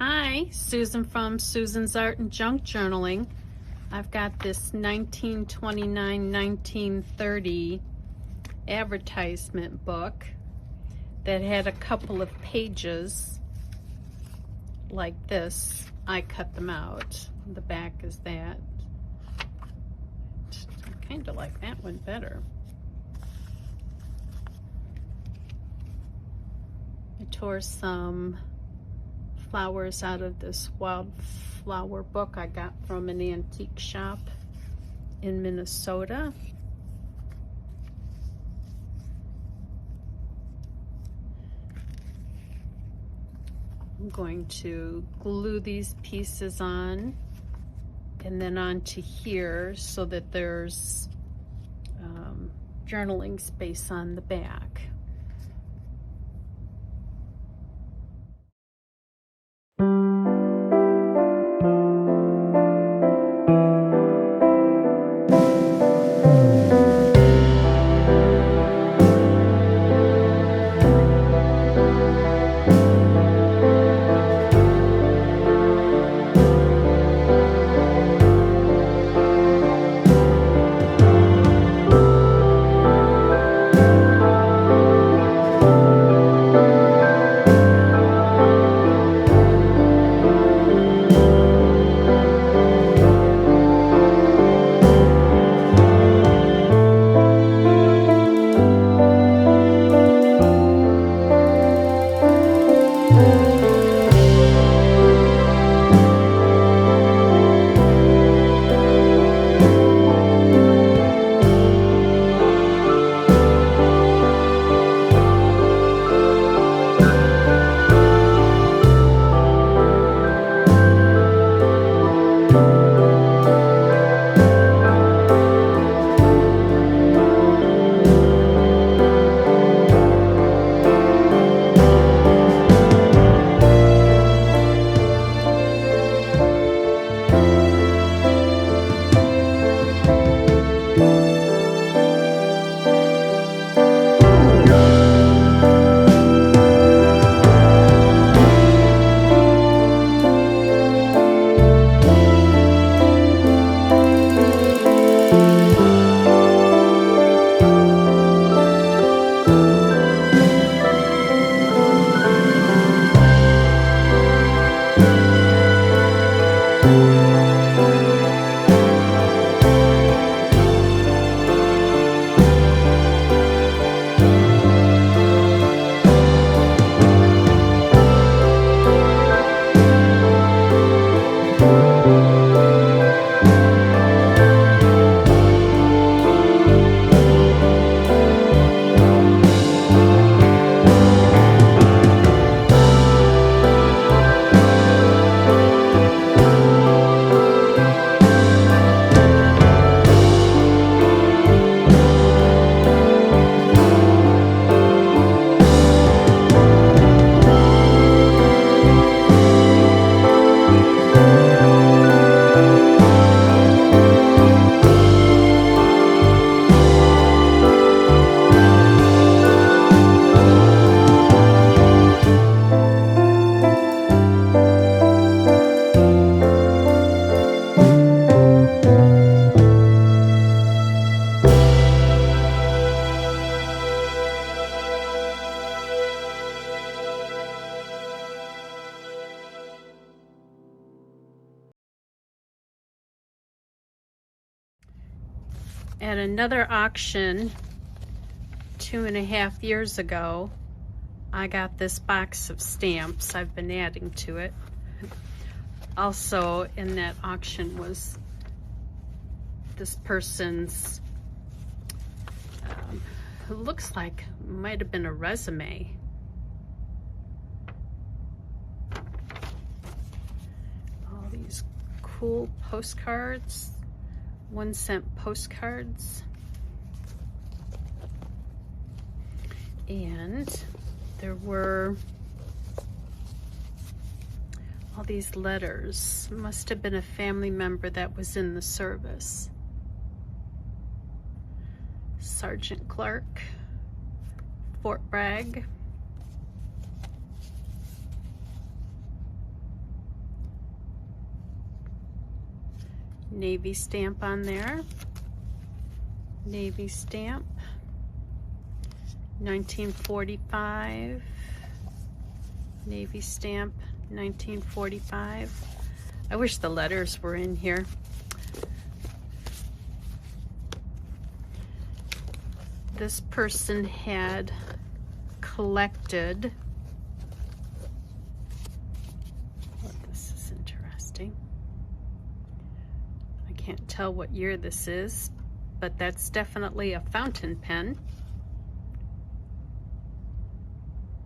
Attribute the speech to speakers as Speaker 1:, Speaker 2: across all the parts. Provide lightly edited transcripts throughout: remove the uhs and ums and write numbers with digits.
Speaker 1: Hi, Susan from Susan's Art and Junk Journaling. I've got this 1929-1930 advertisement book that had a couple of pages like this. I cut them out. The back is that. I kind of like that one better. I tore some flowers out of this wildflower book I got from an antique shop in Minnesota. I'm going to glue these pieces on and then onto here so that there's journaling space on the back. At another auction 2.5 years ago, I got this box of stamps. I've been adding to it. Also in that auction was this person's, it looks like might have been a resume. All these cool postcards. 1-cent postcards, and there were all these letters. Must have been a family member that was in the service. Sergeant Clark, Fort Bragg. navy stamp on there. Navy stamp. 1945. Navy stamp. 1945. I wish the letters were in here. This person had collected, oh, this is interesting. I can't tell what year this is, but that's definitely a fountain pen.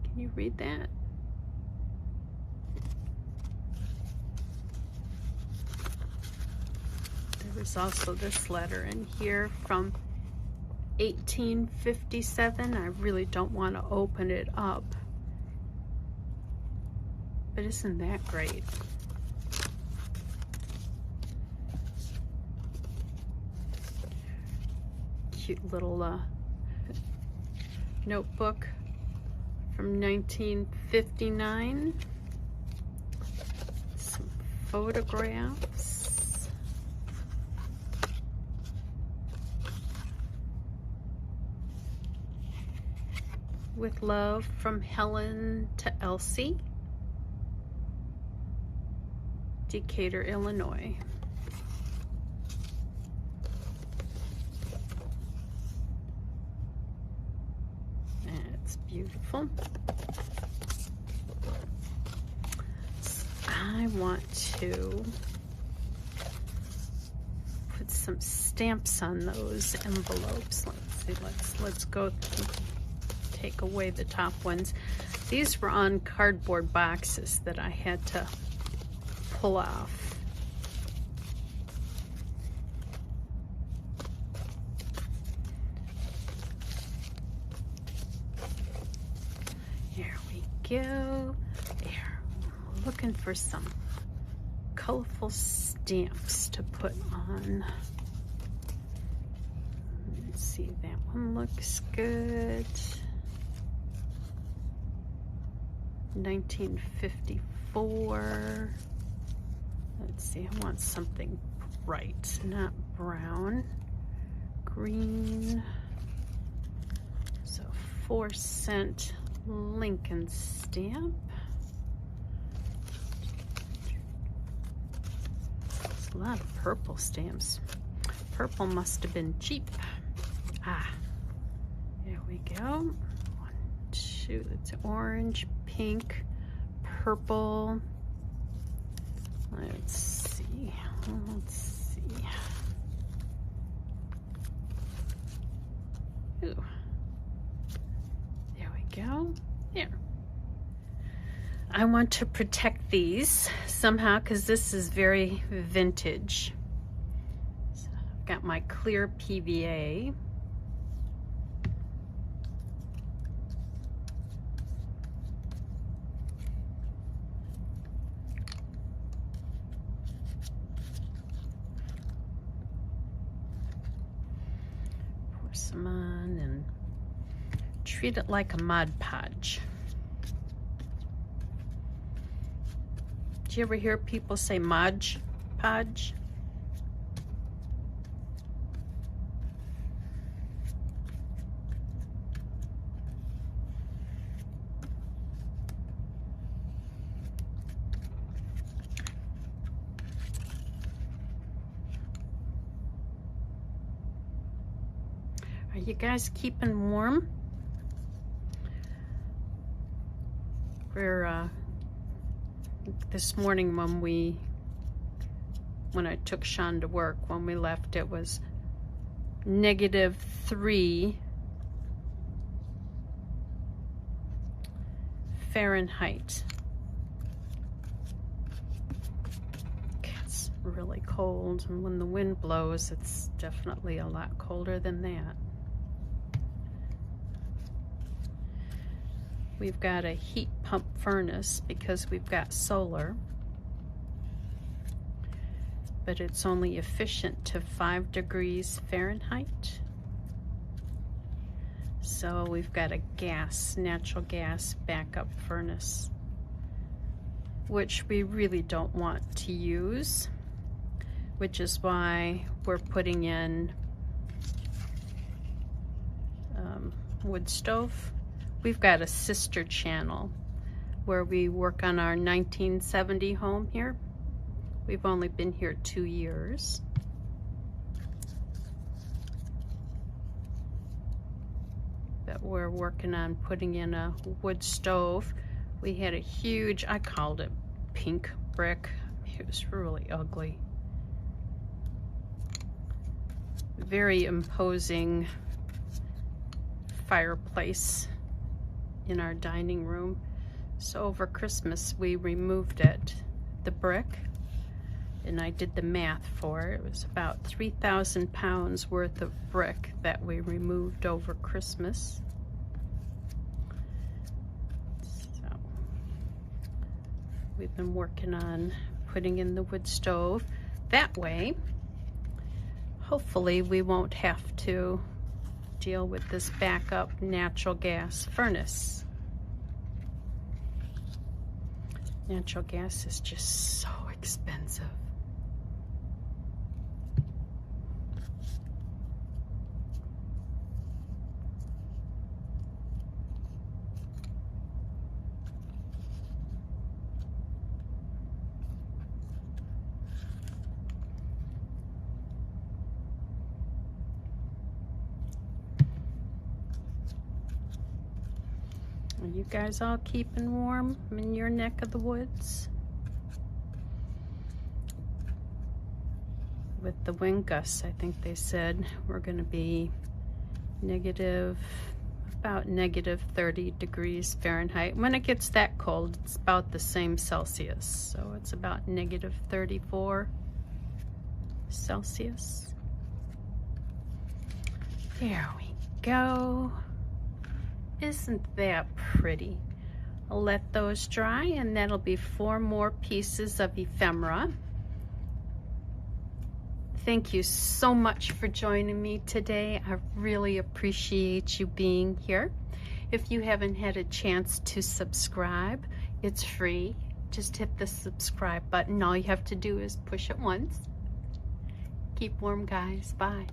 Speaker 1: Can you read that? There was also this letter in here from 1857. I really don't want to open it up, but isn't that great? Cute little notebook from 1959. Some photographs. With love from Helen to Elsie, Decatur, Illinois. That's beautiful. I want to put some stamps on those envelopes. Let's see, let's go take away the top ones. These were on cardboard boxes that I had to pull off. Here we go. There. We're looking for some colorful stamps to put on. Let's see, that one looks good. 1954. Let's see, I want something bright, not brown. Green. So 4-cent Lincoln stamp. There's a lot of purple stamps. Purple must have been cheap. Ah, there we go. 1, 2, it's orange, pink, purple. Let's see. Ooh. There we go. There. I want to protect these somehow because this is very vintage. So I've got my clear PVA. Some on and treat it like a Mod Podge. Do you ever hear people say Mod Podge? Are you guys keeping warm? We're this morning when I took Sean to work, when we left, it was -3 Fahrenheit. It's really cold, and when the wind blows, it's definitely a lot colder than that. We've got a heat pump furnace because we've got solar, but it's only efficient to 5 degrees Fahrenheit. So we've got a natural gas backup furnace, which we really don't want to use. which is why we're putting in wood stove. We've got a sister channel where we work on our 1970 home here. We've only been here 2 years. But we're working on putting in a wood stove. We had a huge, I called it pink brick. It was really ugly. Very imposing fireplace in our dining room. So over Christmas we removed it, the brick, and I did the math for it. It was about 3,000 pounds worth of brick that we removed over Christmas. So we've been working on putting in the wood stove. That way, hopefully we won't have to deal with this backup natural gas furnace. Natural gas is just so expensive. Are you guys all keeping warm in your neck of the woods? With the wind gusts, I think they said we're going to be about negative 30 degrees Fahrenheit. When it gets that cold, it's about the same Celsius. So it's about negative 34 Celsius. There we go. Isn't that pretty? I'll let those dry, and that'll be 4 more pieces of ephemera. Thank you so much for joining me today. I really appreciate you being here. If you haven't had a chance to subscribe, it's free. Just hit the subscribe button. All you have to do is push it once. Keep warm, guys. Bye.